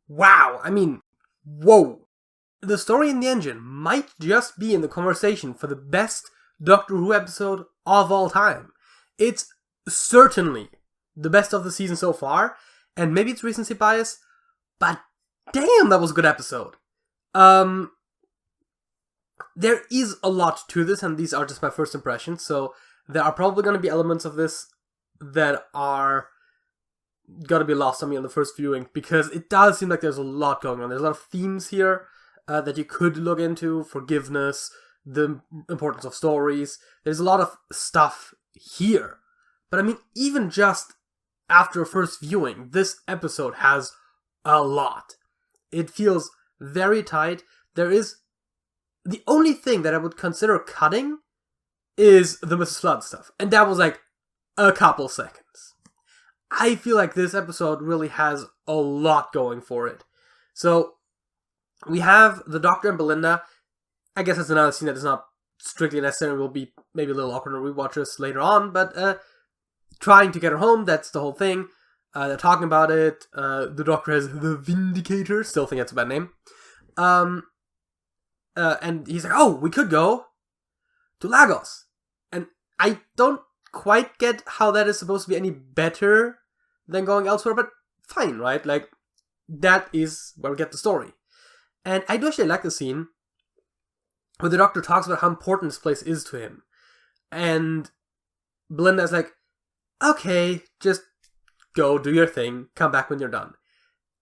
wow, I mean, whoa. The story in the engine might just be in the conversation for the best Doctor Who episode of all time. It's certainly the best of the season so far, and maybe it's recency bias, but damn, that was a good episode. There is a lot to this, and these are just my first impressions, so there are probably going to be elements of this that are going to be lost on me on the first viewing, because it does seem like there's a lot going on. There's a lot of themes here that you could look into: forgiveness, the importance of stories. There's a lot of stuff here. But I mean, even just after a first viewing, this episode has a lot. It feels very tight. There is... The only thing that I would consider cutting is the Mrs. Flood stuff. And that was like a couple seconds. I feel like this episode really has a lot going for it. So, we have the Doctor and Belinda. I guess that's another scene that is not strictly necessary. Will be maybe a little awkward to rewatch this later on, but trying to get her home, that's the whole thing. They're talking about it. The Doctor has the Vindicator. Still think that's a bad name. And he's like, oh, we could go to Lagos. And I don't quite get how that is supposed to be any better than going elsewhere, but fine, right? Like, that is where we get the story. And I do actually like the scene where the Doctor talks about how important this place is to him. And Belinda's like, okay, just go, do your thing, come back when you're done.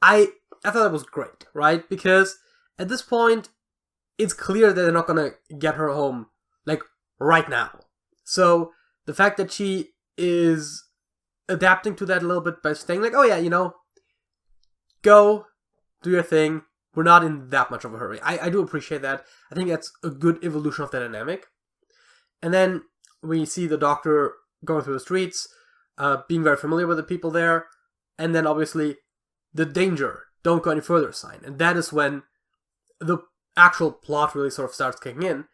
I thought that was great, right? Because at this point, it's clear that they're not gonna get her home, like, right now. So, the fact that she is adapting to that a little bit by saying, like, oh yeah, go, do your thing, we're not in that much of a hurry. I do appreciate that. I think that's a good evolution of the dynamic. And then we see the Doctor going through the streets, being very familiar with the people there, and then obviously the danger, don't go any further sign. And that is when the actual plot really sort of starts kicking in.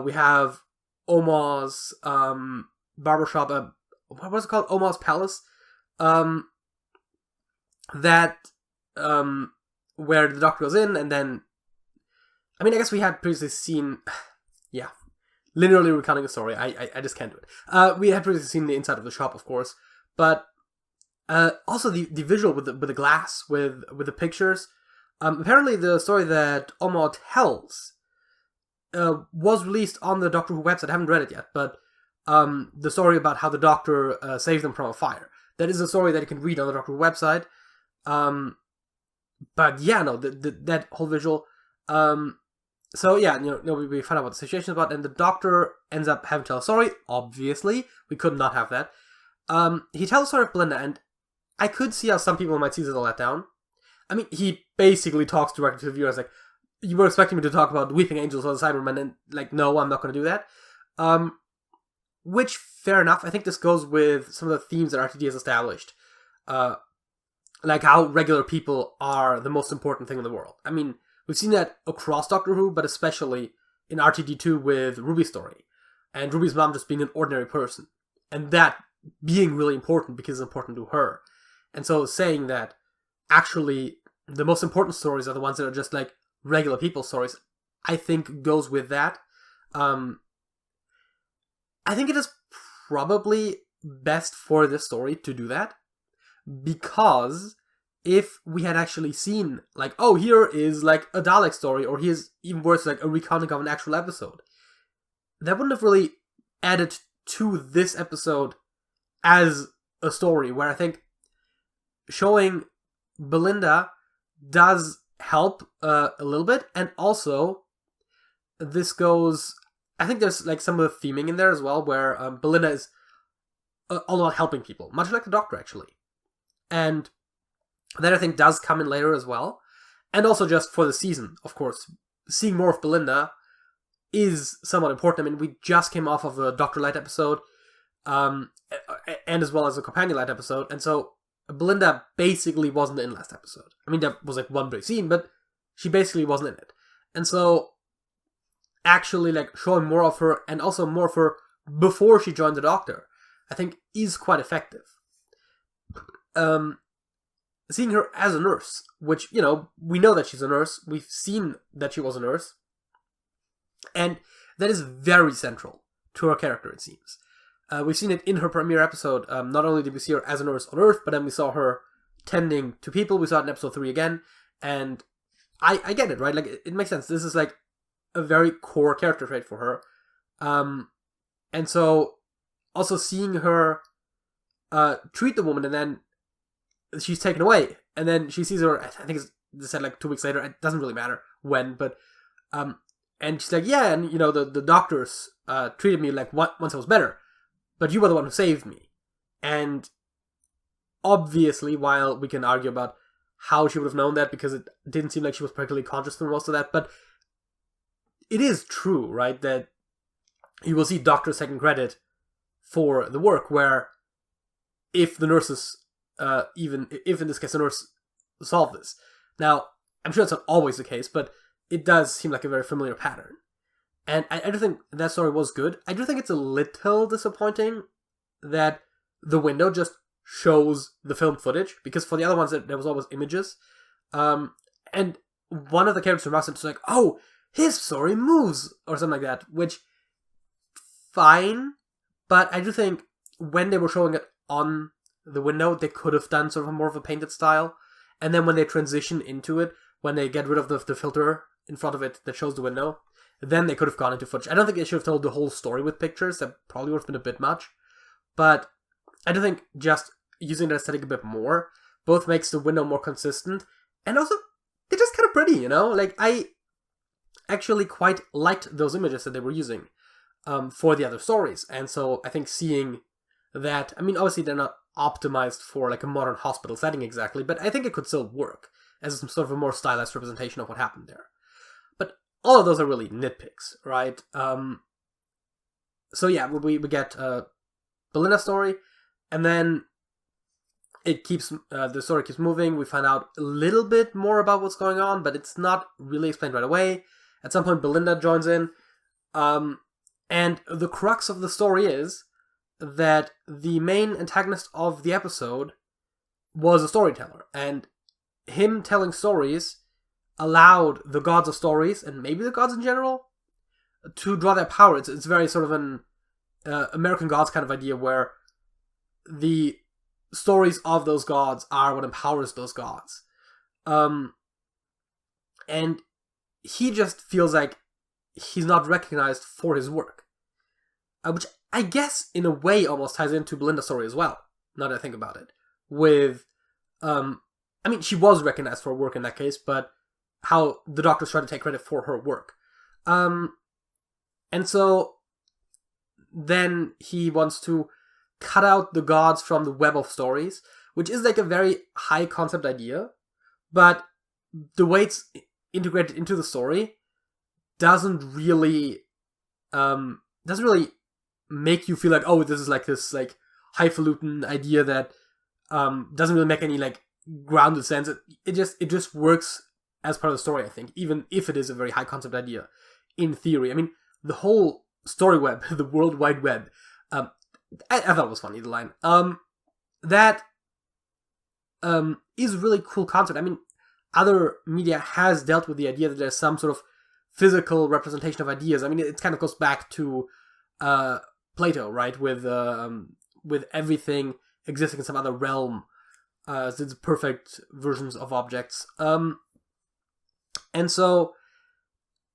We have Oma's barbershop, what was it called? Oma's Palace. Where the Doctor goes in, and then... I mean, I guess we had previously seen... Yeah. Linearly recounting a story. I just can't do it. We had previously seen the inside of the shop, of course. But also the visual with the glass, with the pictures. Apparently the story that Oma tells was released on the Doctor Who website. I haven't read it yet, but the story about how the Doctor saved them from a fire. That is a story that you can read on the Doctor Who website. But yeah, no, that whole visual. So yeah, we find out what the situation is about, and the Doctor ends up having to tell a story. Obviously, we could not have that. He tells the story of Belinda, and I could see how some people might see this as a letdown. I mean, he basically talks directly to the viewers, like, you were expecting me to talk about Weeping Angels or the Cybermen, and like, no, I'm not going to do that. Which, fair enough. I think this goes with some of the themes that RTD has established. Like how regular people are the most important thing in the world. I mean, we've seen that across Doctor Who, but especially in RTD2 with Ruby's story. And Ruby's mom just being an ordinary person. And that being really important because it's important to her. And so saying that actually the most important stories are the ones that are just like regular people stories, I think goes with that. I think it is probably best for this story to do that. Because if we had actually seen, like, oh, here is, like, a Dalek story, or here's, even worse, like, a recounting of an actual episode, that wouldn't have really added to this episode as a story, where I think showing Belinda does help a little bit, and also, this goes, I think there's, like, some of the theming in there as well, where Belinda is all about helping people, much like the Doctor, actually. And that, I think, does come in later as well. And also just for the season, of course. Seeing more of Belinda is somewhat important. I mean, we just came off of a Dr. Light episode, and as well as a Companion Light episode. And so, Belinda basically wasn't in last episode. I mean, there was like one brief scene, but she basically wasn't in it. And so, actually, like, showing more of her, and also more of her before she joined the Doctor, I think is quite effective. seeing her as a nurse, which, you know, we know that she's a nurse. We've seen that she was a nurse. And that is very central to her character, it seems. We've seen it in her premiere episode. Not only did we see her as a nurse on Earth, but then we saw her tending to people. We saw it in episode 3 again. And I get it, right? Like, it makes sense. This is, like, a very core character trait for her. And so, also seeing her treat the woman, and then she's taken away. And then she sees her, I think they said, like, 2 weeks later. It doesn't really matter when, but... and she's like, yeah, and, you know, the doctors treated me like once I was better. But you were the one who saved me. And obviously, while we can argue about how she would have known that, because it didn't seem like she was particularly conscious through most of that, but it is true, right, that you will see doctors taking credit for the work, where if the nurses, even if in this case a nurse solved this. Now, I'm sure that's not always the case, but it does seem like a very familiar pattern. And I do think that story was good. I do think it's a little disappointing that the window just shows the film footage, because for the other ones there was always images. And one of the characters from Russell was like, oh, his story moves, or something like that, which, fine, but I do think when they were showing it on the window, they could have done sort of more of a painted style. And then when they transition into it, when they get rid of the filter in front of it that shows the window, then they could have gone into footage. I don't think they should have told the whole story with pictures. That probably would have been a bit much. But I do think just using the aesthetic a bit more both makes the window more consistent. And also, they're just kind of pretty, you know? Like, I actually quite liked those images that they were using for the other stories. And so I think seeing that, I mean, obviously they're not optimized for like a modern hospital setting exactly, but I think it could still work as some sort of a more stylized representation of what happened there. But all of those are really nitpicks, right? So yeah, we get Belinda's story, and then it keeps the story keeps moving. We find out a little bit more about what's going on, but it's not really explained right away. At some point, Belinda joins in, and the crux of the story is that the main antagonist of the episode was a storyteller, and him telling stories allowed the gods of stories, and maybe the gods in general, to draw their power. It's very sort of an American gods kind of idea, where the stories of those gods are what empowers those gods. And he just feels like he's not recognized for his work. Which I guess in a way almost ties into Belinda's story as well, now that I think about it. With, I mean, she was recognized for her work in that case, but how the doctors try to take credit for her work. And so then he wants to cut out the gods from the web of stories, which is like a very high concept idea, but the way it's integrated into the story doesn't really make you feel like, oh, this is like this like highfalutin idea that doesn't really make any like grounded sense. It just works as part of the story, I think, even if it is a very high concept idea in theory. I mean, the whole story web, the World Wide Web, I thought it was funny, the line. That is a really cool concept. I mean, other media has dealt with the idea that there's some sort of physical representation of ideas. I mean, it kind of goes back to Plato, right? With everything existing in some other realm. It's perfect versions of objects. And so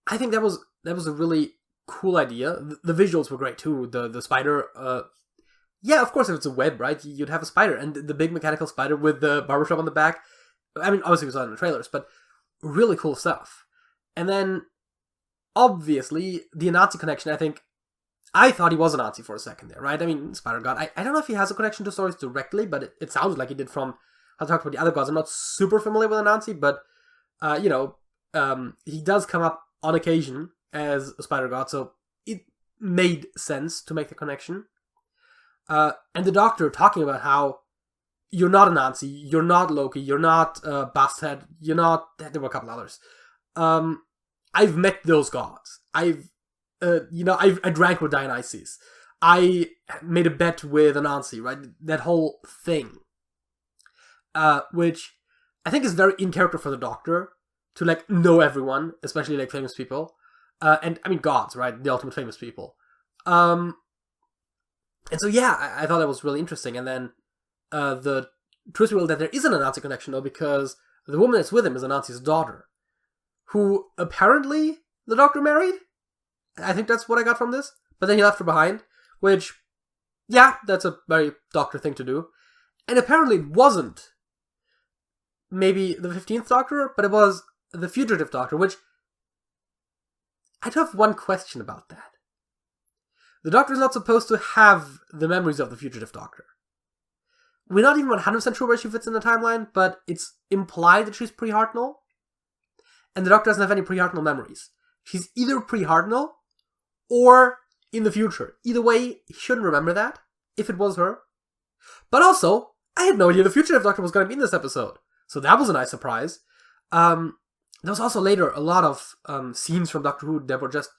I think that was a really cool idea. The visuals were great too. The spider, yeah, of course, if it's a web, right, you'd have a spider, and the big mechanical spider with the barbershop on the back. I mean, obviously we saw it in the trailers, but really cool stuff. And then, obviously, the Nazi connection, I thought he was a Nazi for a second there, right? I mean, Spider God, I don't know if he has a connection to stories directly, but it sounds like he did from how to talk about the other gods. I'm not super familiar with Anansi, but, he does come up on occasion as a Spider God, so it made sense to make the connection. And the Doctor talking about how you're not a Nazi, you're not Loki, you're not Bastet, you're not... There were a couple others. I've met those gods. I drank with Dionysus. I made a bet with Anansi, right? That whole thing. Which I think it's very in character for the Doctor to, like, know everyone, especially, like, famous people. And, I mean, gods, right? The ultimate famous people. And so, yeah, I thought that was really interesting. And then the twist revealed that there isn't a Nazi connection, though, because the woman that's with him is a Nazi's daughter, who apparently the Doctor married. I think that's what I got from this. But then he left her behind, which, yeah, that's a very Doctor thing to do. And apparently it wasn't maybe the 15th Doctor, but it was the fugitive Doctor, which I do have one question about that. The Doctor is not supposed to have the memories of the fugitive Doctor. We're not even 100% sure where she fits in the timeline, but it's implied that she's pre-Hartnell. And the Doctor doesn't have any pre-Hartnell memories. She's either pre-Hartnell or in the future. Either way, he shouldn't remember that, if it was her. But also, I had no idea the fugitive Doctor was going to be in this episode. So that was a nice surprise. There was also later a lot of scenes from Doctor Who that were just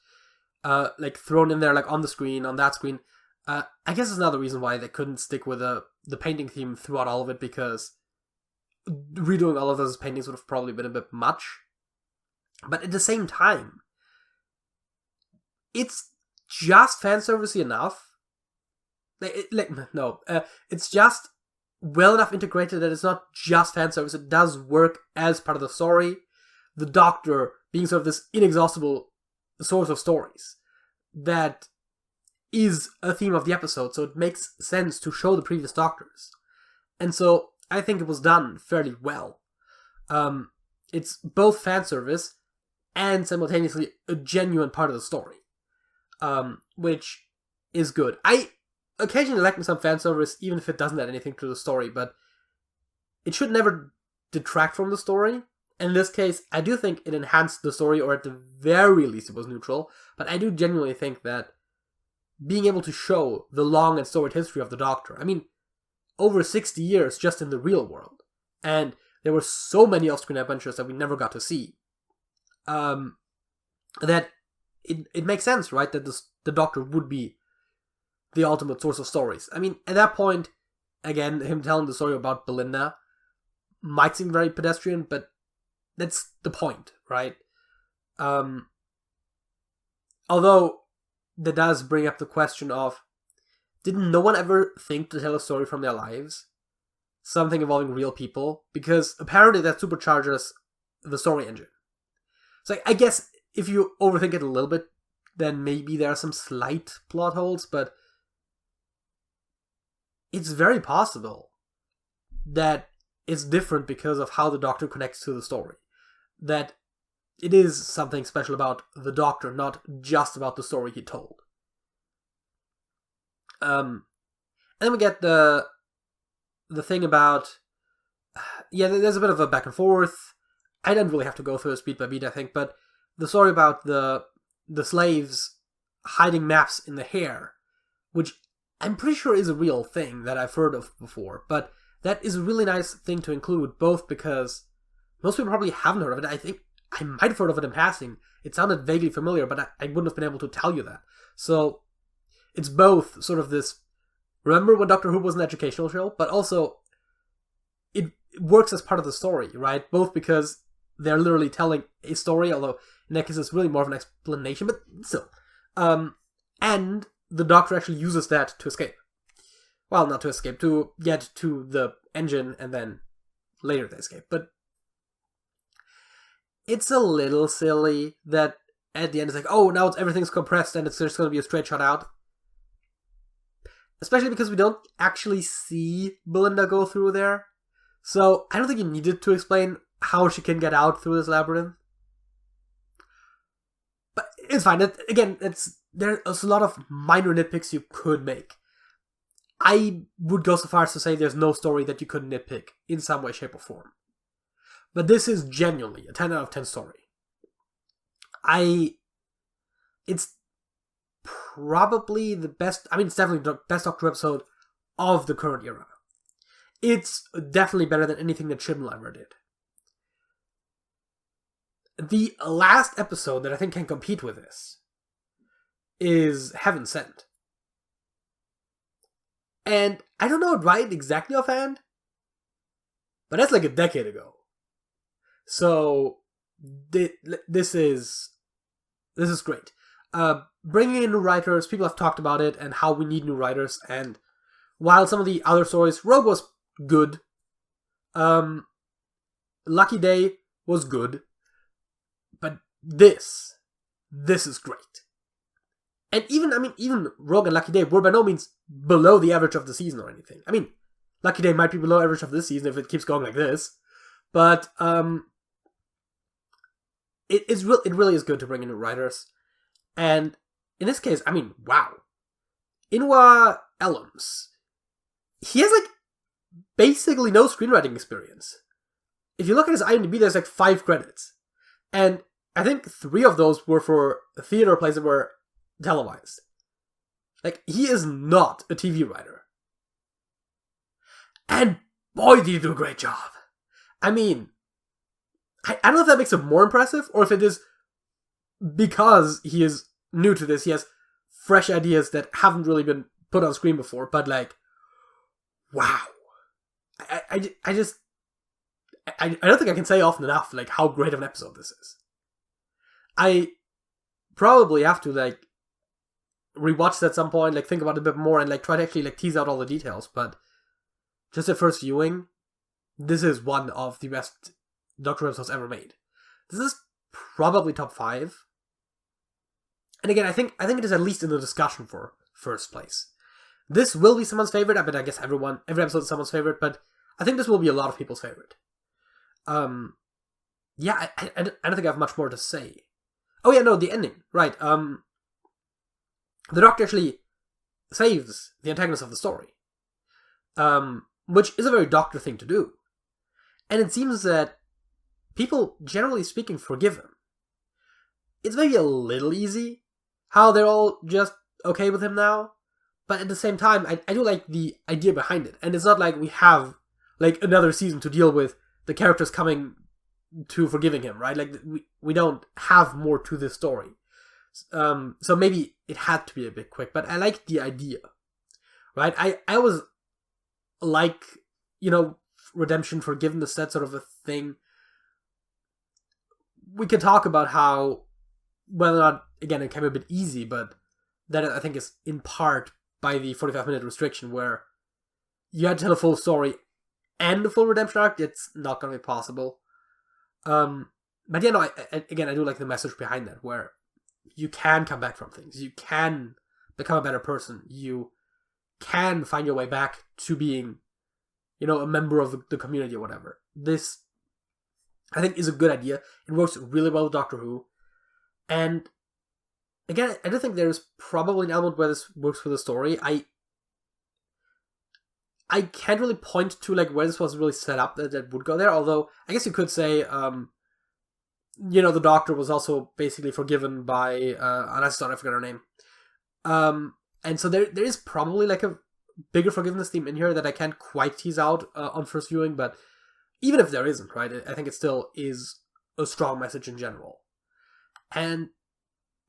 like thrown in there, like on the screen, on that screen. I guess it's another reason why they couldn't stick with the painting theme throughout all of it, because redoing all of those paintings would have probably been a bit much. But at the same time, it's just fanservice-y enough. It's just well enough integrated that it's not just fanservice. It does work as part of the story. The Doctor being sort of this inexhaustible source of stories that is a theme of the episode, so it makes sense to show the previous Doctors. And so I think it was done fairly well. It's both fan service and simultaneously a genuine part of the story, which is good. I occasionally like me some fan service, even if it doesn't add anything to the story, but it should never detract from the story. In this case, I do think it enhanced the story, or at the very least it was neutral, but I do genuinely think that being able to show the long and storied history of the Doctor, I mean, over 60 years just in the real world, and there were so many off-screen adventures that we never got to see, that it makes sense, right, that the Doctor would be the ultimate source of stories. I mean, at that point, again, him telling the story about Belinda might seem very pedestrian, but that's the point, right? Although, that does bring up the question of, didn't no one ever think to tell a story from their lives? Something involving real people? Because apparently that supercharges the story engine. So I guess if you overthink it a little bit, then maybe there are some slight plot holes, but it's very possible that it's different because of how the Doctor connects to the story. That it is something special about the Doctor, not just about the story he told. And then we get the thing about, yeah, there's a bit of a back and forth. I don't really have to go through this beat by beat, I think, but the story about the slaves hiding maps in the hair, which I'm pretty sure is a real thing that I've heard of before, but that is a really nice thing to include, both because most people probably haven't heard of it. I think I might have heard of it in passing. It sounded vaguely familiar, but I wouldn't have been able to tell you that. So it's both sort of this, remember when Doctor Who was an educational show, but also it works as part of the story, right? Both because they're literally telling a story, although in that case it's really more of an explanation, but still. And the Doctor actually uses that to escape. Well, not to escape, to get to the engine and then later they escape. But it's a little silly that at the end it's like, oh, now everything's compressed and it's just going to be a straight shot out. Especially because we don't actually see Belinda go through there. So I don't think you needed to explain how she can get out through this labyrinth. But it's fine. There's a lot of minor nitpicks you could make. I would go so far as to say there's no story that you could nitpick in some way, shape, or form. But this is genuinely a 10 out of 10 story. It's probably the best, it's definitely the best Doctor Who episode of the current era. It's definitely better than anything that Chibnall ever did. The last episode that I think can compete with this is Heaven Sent. And I don't know right exactly offhand, but that's like a decade ago. So this is great. Bringing in new writers, people have talked about it and how we need new writers. And while some of the other stories, Rogue was good. Lucky Day was good. But this is great. And even Rogue and Lucky Day were by no means below the average of the season or anything. I mean, Lucky Day might be below average of this season if it keeps going like this. But it really is good to bring in new writers. And in this case, I mean, wow. Inua Ellams. He has basically no screenwriting experience. If you look at his IMDb, there's 5 credits. And I think 3 of those were for theater plays that were televised. He is not a TV writer. And boy, did he do a great job. I mean, I don't know if that makes him more impressive, or if it is because he is new to this, he has fresh ideas that haven't really been put on screen before, but wow. I don't think I can say often enough, how great of an episode this is. I probably have to, rewatch it at some point, think about it a bit more, and, try to actually, tease out all the details, but just at first viewing, this is one of the best Doctor Who episodes ever made. This is probably top 5. And again, I think it is at least in the discussion for first place. This will be someone's favorite. I mean, I guess every episode is someone's favorite, but I think this will be a lot of people's favorite. Yeah, I don't think I have much more to say. Oh yeah, no, the ending, right. The Doctor actually saves the antagonist of the story. Which is a very Doctor thing to do. And it seems that people, generally speaking, forgive him. It's maybe a little easy how they're all just okay with him now, but at the same time, I do like the idea behind it. And it's not like we have another season to deal with the characters coming to forgiving him, right? We don't have more to this story. So maybe it had to be a bit quick, but I like the idea, right? I always like, redemption, forgiveness, that sort of a thing. We can talk about how, whether or not, again, it came a bit easy, but that I think is in part by the 45-minute restriction, where you had to tell a full story and a full redemption arc. It's not going to be possible. But yeah, no, I do like the message behind that, where you can come back from things. You can become a better person. You can find your way back to being, a member of the community or whatever. This, I think, is a good idea. It works really well with Doctor Who. And again, I do think there's probably an element where this works for the story. I can't really point to where this was really set up that would go there, although I guess you could say, the Doctor was also basically forgiven by, I forgot her name. And so there is probably a bigger forgiveness theme in here that I can't quite tease out on first viewing, but even if there isn't, right, I think it still is a strong message in general. And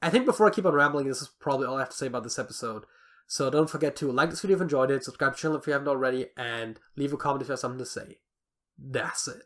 I think before I keep on rambling, this is probably all I have to say about this episode. So don't forget to like this video if you enjoyed it, subscribe to the channel if you haven't already, and leave a comment if you have something to say. That's it.